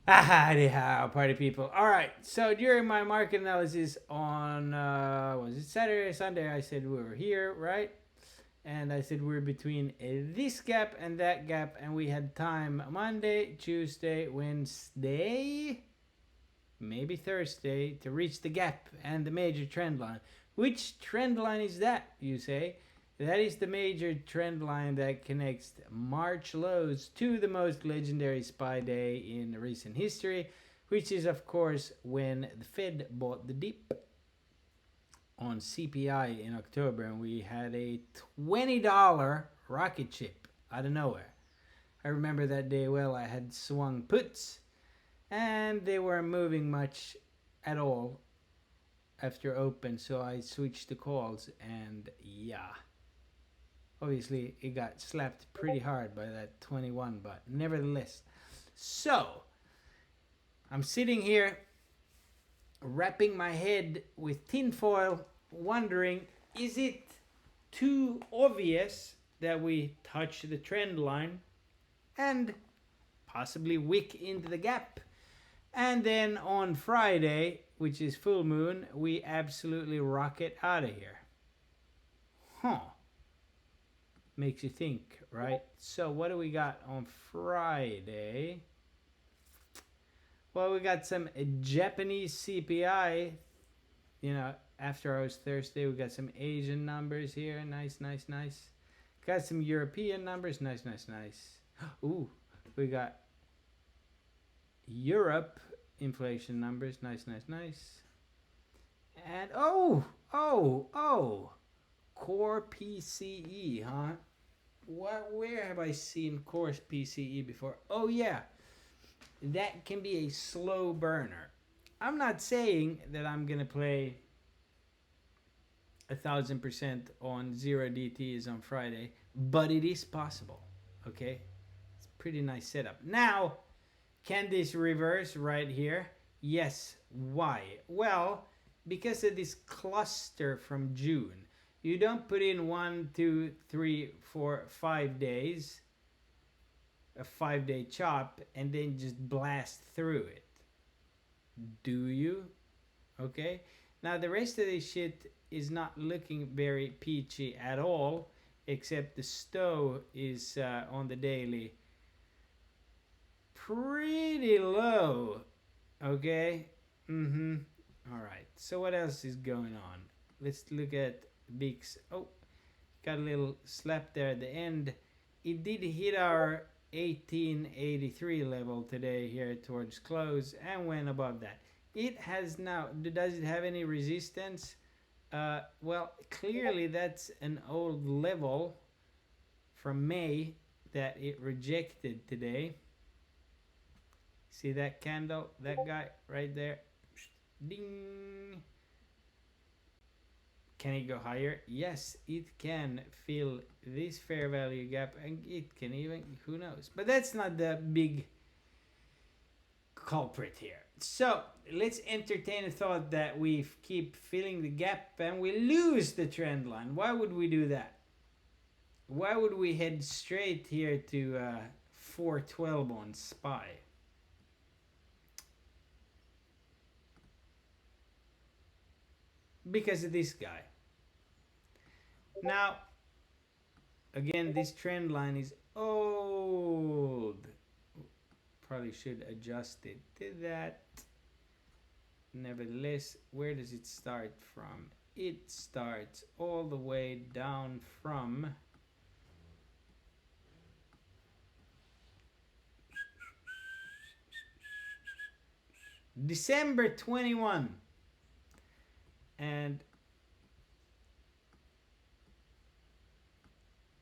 Anyhow, party people. All right. So during my market analysis on was it Saturday or Sunday? I said we were here, right? And I said we're between this gap and that gap, and we had time Monday, Tuesday, Wednesday, maybe Thursday to reach the gap and the major trend line. Which trend line is that? You say. That is the major trend line that connects March lows to the most legendary SPY day in recent history, which is, of course, when the Fed bought the dip on CPI in October and we had a $20 rocket ship out of nowhere. I remember that day well. I had swung puts and they weren't moving much at all after open, so I switched to calls, and yeah, obviously it got slapped pretty hard by that 21, but nevertheless. So I'm sitting here wrapping my head with tinfoil, wondering, is it too obvious that we touch the trend line and possibly wick into the gap? And then on Friday, which is full moon, we absolutely rocket out of here. Makes you think, right? So what do we got on Friday? Well, we got some Japanese CPI. After hours Thursday, we got some Asian numbers here. Nice. Got some European numbers. Nice. Ooh, we got Europe inflation numbers. Nice. And core PCE, huh? Where have I seen core PCE before? Oh yeah, that can be a slow burner. I'm not saying that I'm gonna play 1,000% on 0 DTs on Friday, but it is possible. Okay, it's a pretty nice setup. Now, can this reverse right here? Yes. Why? Well, because of this cluster from June. You don't put in 1, 2, 3, 4, 5 days, a 5-day chop, and then just blast through it. Do you? Okay. Now the rest of this shit is not looking very peachy at all, except the Stow is on the daily pretty low. Okay. All right. So what else is going on? Let's look at VIX. Oh, got a little slap there at the end. It did hit our 1883 level today here towards close and went above that. It has now, does it have any resistance? Well, clearly that's an old level from May that it rejected today. See that candle, that guy right there? Ding. Can it go higher? Yes, it can fill this fair value gap, and it can even, who knows? But that's not the big culprit here. So let's entertain a thought that we keep filling the gap and we lose the trend line. Why would we do that? Why would we head straight here to 412 on SPY? Because of this guy. Now, again, this trend line is old. Probably should adjust it to that. Nevertheless, where does it start from? It starts all the way down from December 21. And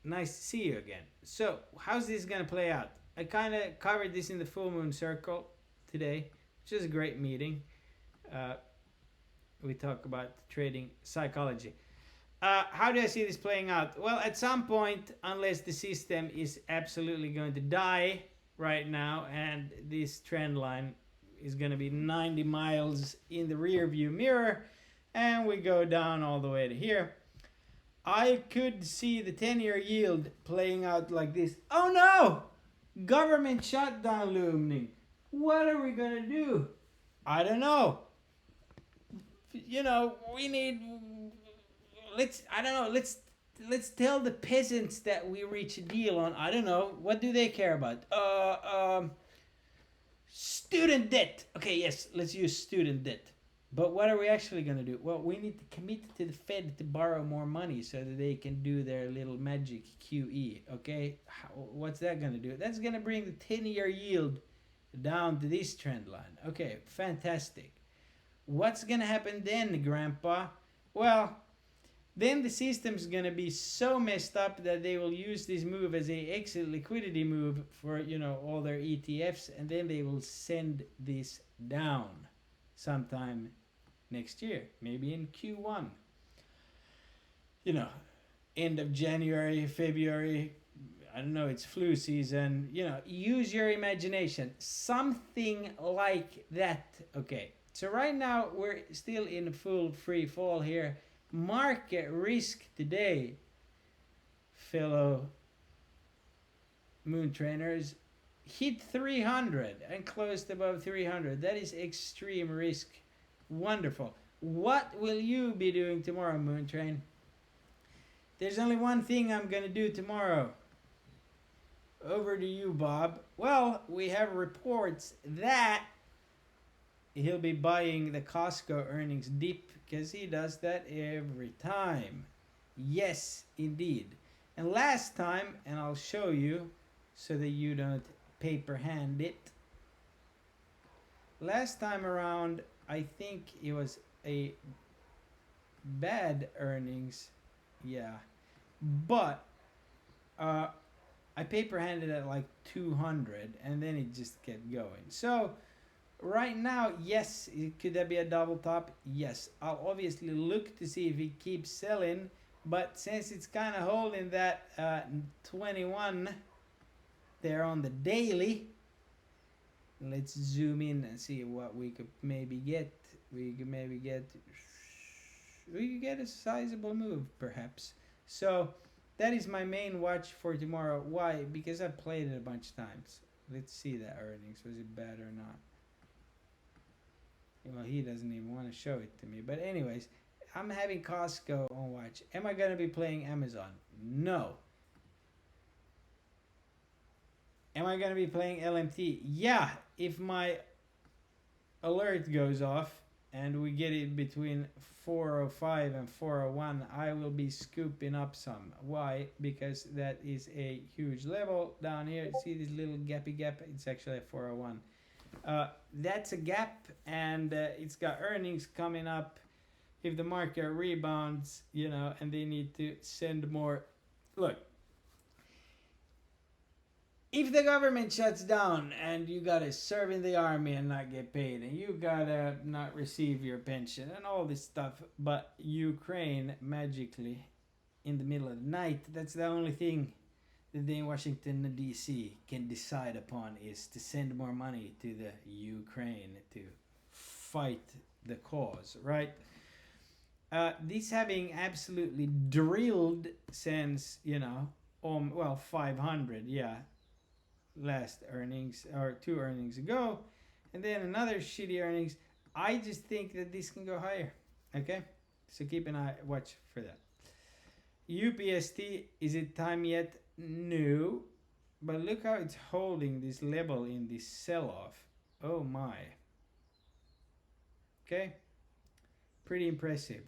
nice to see you again. So how's this gonna play out? I kind of covered this in the full moon circle today, which is a great meeting. We talk about trading psychology. How do I see this playing out? Well, at some point, unless the system is absolutely going to die right now and this trend line is going to be 90 miles in the rear view mirror, and we go down all the way to here, I could see the 10-year yield playing out like this. Oh no! Government shutdown looming. What are we gonna do? I don't know. You know, we need. Let's. I don't know. Let's tell the peasants that we reach a deal on. I don't know. What do they care about? Student debt. Okay, yes, let's use student debt. But what are we actually going to do? Well, we need to commit to the Fed to borrow more money so that they can do their little magic QE. Okay, what's that going to do? That's going to bring the 10-year yield down to this trend line. Okay, fantastic. What's going to happen then, Grandpa? Well, then the system's going to be so messed up that they will use this move as a exit liquidity move for, you know, all their ETFs, and then they will send this down sometime next year, maybe in Q1. You know, end of January, February, I don't know, it's flu season, you know, use your imagination. Something like that. Okay, so right now we're still in full free fall here. Market risk today, fellow moon trainers, hit 300 and closed above 300. That is extreme risk. Wonderful. What will you be doing tomorrow, Moon Train? There's only one thing I'm going to do tomorrow. Over to you, Bob. Well, we have reports that he'll be buying the Costco earnings dip because he does that every time. Yes, indeed. And last time, and I'll show you so that you don't paper hand it. Last time around, I think it was a bad earnings. Yeah. But I paper handed at like 200 and then it just kept going. So right now, yes, could that be a double top? Yes. I'll obviously look to see if it keeps selling, but since it's kind of holding that 21 there on the daily, let's zoom in and see what we could maybe get. We could get a sizable move perhaps. So that is my main watch for tomorrow. Why? Because I played it a bunch of times. Let's see the earnings. Was it bad or not? Well, he doesn't even want to show it to me. But anyways, I'm having Costco on watch. Am I going to be playing Amazon? No. Am I going to be playing LMT? Yeah, if my alert goes off and we get it between 405 and 401, I will be scooping up some. Why? Because that is a huge level down here. See this little gappy gap? It's actually a 401. That's a gap, and it's got earnings coming up. If the market rebounds, you know, and they need to send more. Look, if the government shuts down and you gotta serve in the army and not get paid, and you gotta not receive your pension and all this stuff, but Ukraine magically in the middle of the night, that's the only thing that they in Washington DC can decide upon, is to send more money to the Ukraine to fight the cause, right? This having absolutely drilled since, you know, 500, yeah, last earnings or 2 earnings ago, and then another shitty earnings. I just think that this can go higher. Okay, so keep an eye, watch for that. UPST, is it time yet? No, but look how it's holding this level in this sell-off. Oh my. Okay, pretty impressive.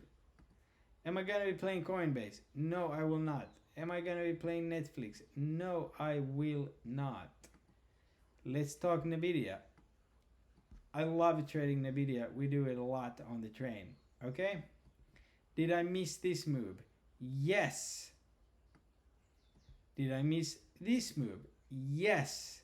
Am I gonna be playing Coinbase? No, I will not. Am I gonna be playing Netflix? No, I will not. Let's talk Nvidia. I love trading Nvidia. We do it a lot on the train. Okay? Did I miss this move? Yes. Did I miss this move? Yes.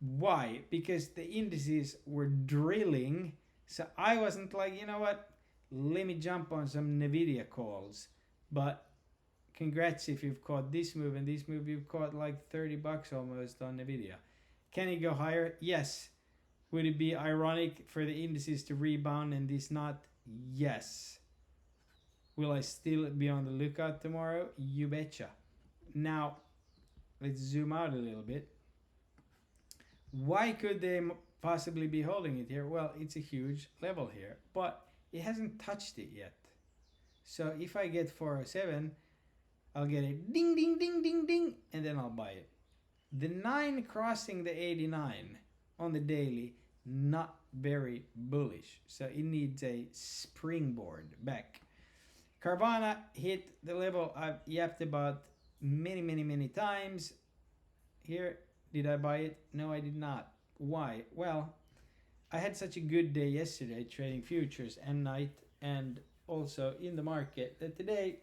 Why? Because the indices were drilling. So I wasn't like, you know what? Let me jump on some Nvidia calls. But congrats if you've caught this move, and this move you've caught like $30 almost on Nvidia. Can it go higher? Yes. Would it be ironic for the indices to rebound and this not? Yes. Will I still be on the lookout tomorrow? You betcha. Now, let's zoom out a little bit. Why could they possibly be holding it here? Well, it's a huge level here, but it hasn't touched it yet. So if I get 407, I'll get a ding, ding, ding, ding, ding, and then I'll buy it. The 9 crossing the 89 on the daily, not very bullish. So it needs a springboard back. Carvana hit the level I've yapped about many times. Here, did I buy it? No, I did not. Why? Well, I had such a good day yesterday trading futures and night and also in the market that today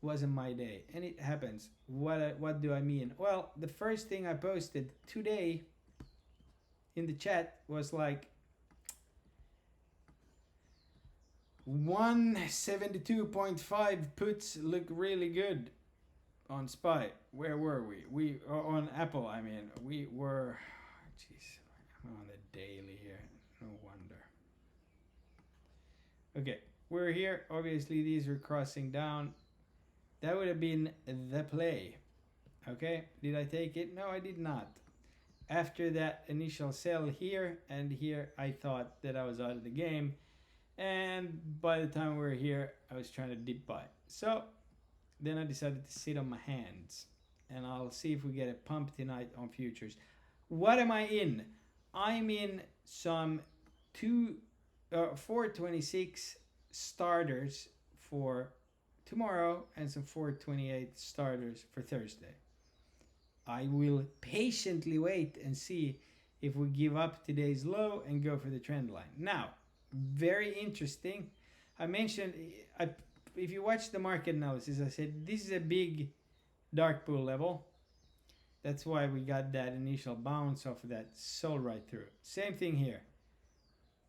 wasn't my day, and it happens. What do I mean? Well, the first thing I posted today in the chat was like 172.5 puts look really good on SPY. Where were we? We on Apple. I mean, we were. Jeez, I'm on the daily here. No wonder. Okay, we're here. Obviously, these are crossing down. That would have been the play. Okay, did I take it? No, I did not. After that initial sell here and here, I thought that I was out of the game. And by the time we were here, I was trying to dip buy. So then I decided to sit on my hands. And I'll see if we get a pump tonight on futures. What am I in? I'm in some 426 starters for tomorrow and some 428 starters for Thursday. I will patiently wait and see if we give up today's low and go for the trend line. Now, very interesting. I mentioned, if you watch the market analysis, I said this is a big dark pool level. That's why we got that initial bounce off of that, sold right through. Same thing here.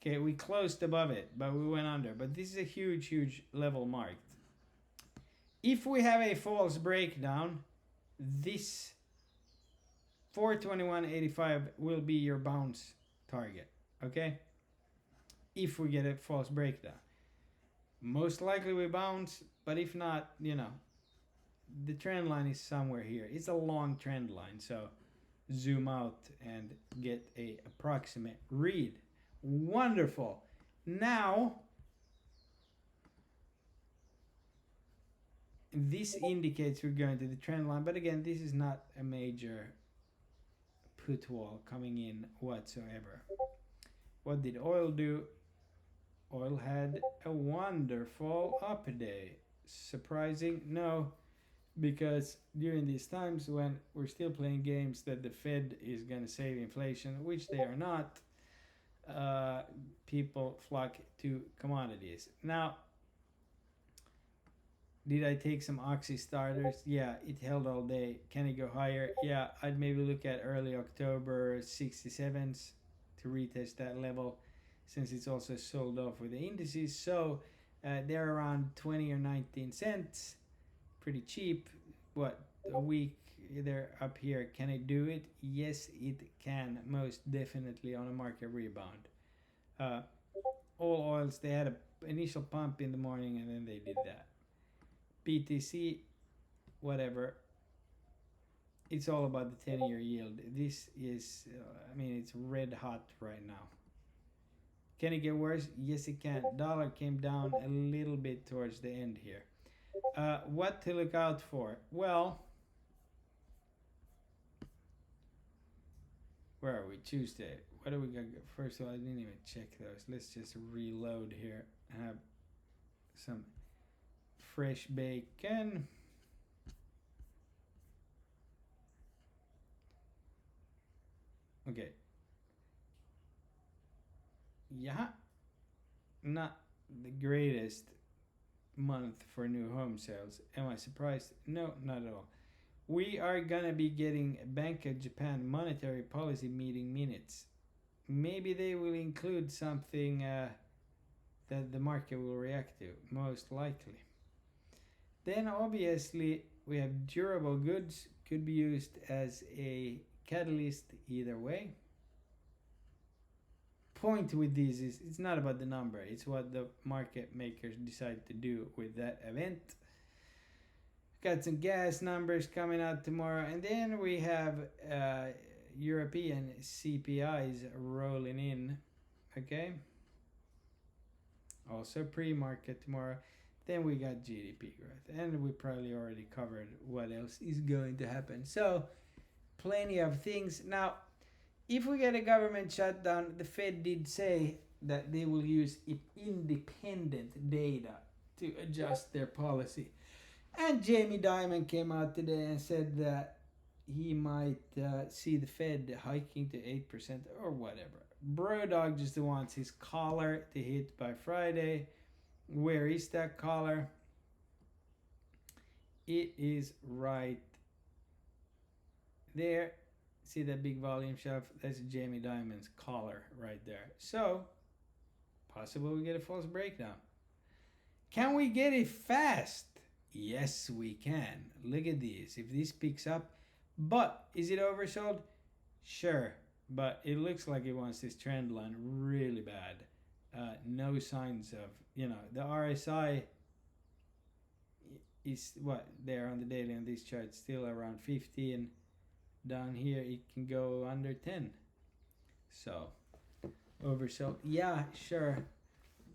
Okay, we closed above it, but we went under. But this is a huge level marked. If we have a false breakdown, this 421.85 will be your bounce target, okay? If we get a false breakdown. Most likely we bounce, but if not, you know, the trend line is somewhere here. It's a long trend line, so zoom out and get a approximate read. Wonderful. Now, this indicates we're going to the trend line, but again, this is not a major put wall coming in whatsoever. What did oil do? Oil had a wonderful up day. Surprising? No, because during these times when we're still playing games that the Fed is going to save inflation, which they are not, people flock to commodities. Now, did I take some Oxy starters? Yeah, it held all day. Can it go higher? Yeah, I'd maybe look at early October 67s to retest that level, since it's also sold off with the indices. So they're around 20 or 19 cents. Pretty cheap. What, a week they're up here. Can it do it? Yes, it can, most definitely on a market rebound. All oils, they had an initial pump in the morning and then they did that. BTC, whatever. It's all about the 10-year yield. This is, I mean, it's red hot right now. Can it get worse? Yes, it can. Dollar came down a little bit towards the end here. What to look out for? Well, where are we? Tuesday. What do we got? First of all, I didn't even check those. Let's just reload here. Have some fresh bacon. Okay. Yeah. Not the greatest month for new home sales. Am I surprised? No, not at all. We are gonna be getting Bank of Japan monetary policy meeting minutes. Maybe they will include something that the market will react to, most likely. Then obviously we have durable goods, could be used as a catalyst either way. Point with these is it's not about the number, it's what the market makers decide to do with that event. Got some gas numbers coming out tomorrow, and then we have European CPIs rolling in. Okay. Also pre-market tomorrow. Then we got GDP growth, and we probably already covered what else is going to happen. So plenty of things. Now, if we get a government shutdown, the Fed did say that they will use independent data to adjust their policy. And Jamie Dimon came out today and said that he might see the Fed hiking to 8% or whatever. Brodog just wants his collar to hit by Friday. Where is that collar? It is right there. See that big volume shelf? That's Jamie Dimon's collar right there. So, possible we get a false breakdown. Can we get it fast? Yes, we can. Look at this. If this picks up, but is it oversold? Sure, but it looks like it wants this trend line really bad. No signs of, the RSI is what there on the daily on this chart, still around 50, and down here it can go under 10. So oversold, yeah, sure,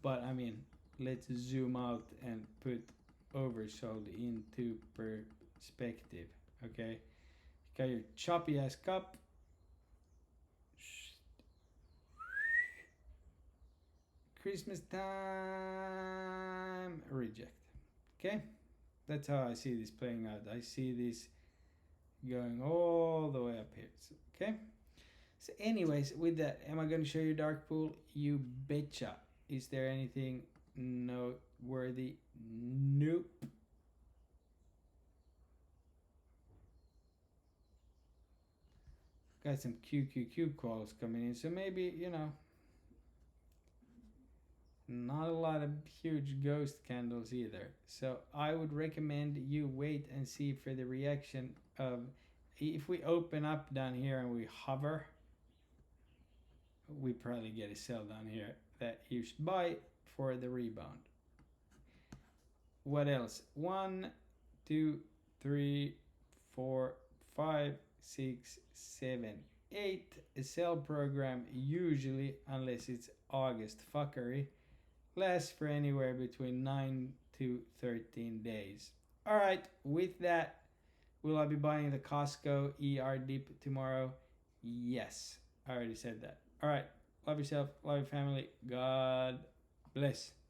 but I mean, let's zoom out and put oversold into perspective. Okay, you got your choppy ass cup. Christmas time, reject. Okay, that's how I see this playing out. I see this going all the way up here. So, okay, so anyways, with that, am I going to show you dark pool? You betcha. Is there anything noteworthy? Nope. Got some QQQ calls coming in, so maybe, not a lot of huge ghost candles either. So I would recommend you wait and see for the reaction of, if we open up down here and we hover, we probably get a sell down here that you should buy for the rebound. What else? 1, 2, 3, 4, 5, 6, 7, 8. A sell program usually, unless it's August fuckery, lasts for anywhere between 9 to 13 days. All right, with that, will I be buying the Costco ER dip tomorrow? Yes, I already said that. All right, love yourself, love your family. God bless.